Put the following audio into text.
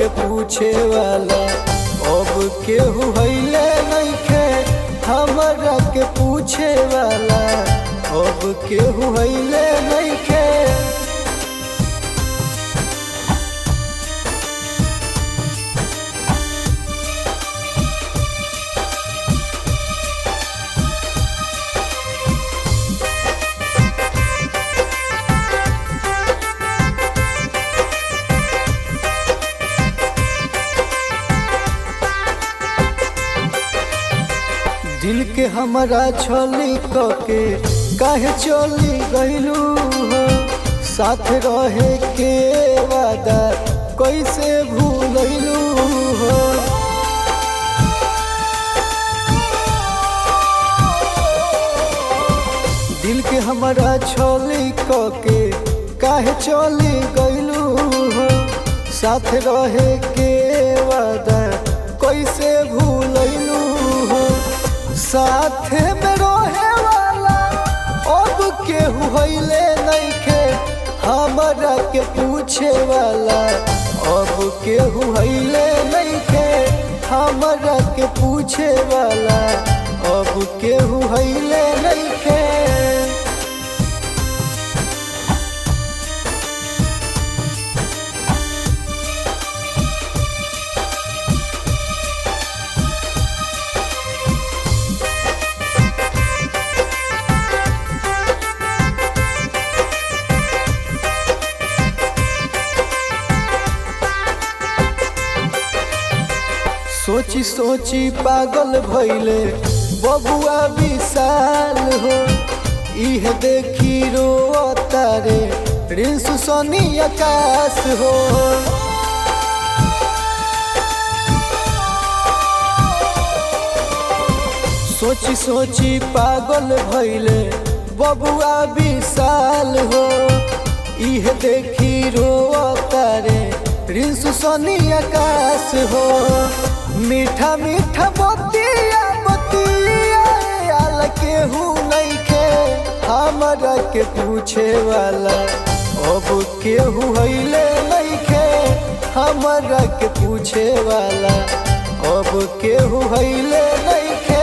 के पूछे वाला अब केहू हइले नइखे, हमरा के पूछे वाला अब केहू हइले नइखे। दिल के हमारा छली के काहे चली गइलू हो, साथ रहे के वादा कैसे भूलैलू हो। दिल के हमारा छली के काहे चली गइलू हो, साथ रहे के वादा कैसे भूलैलू हो। साथ में रहे वाला अब केहू हइले नइखे, हमरा के पूछे वाला अब केहू हइले नइखे, हमरा के पूछे वाला अब केहू हइले नइखे। सोची सोची पागल भइले बबुआ विशाल हो, इह देखी रोता रे प्रिंस सनी आकाश हो। सोची सोची पागल भइले बबुआ विशाल हो, इह देखी रोता रे प्रिंस सनी आकाश हो। मीठा मीठा बतिया बतिया आल केहू नइखे, हमरा के पूछे वाला अब केहू हइले नइखे, हमरा के पूछे वाला अब केहू हइले नइखे।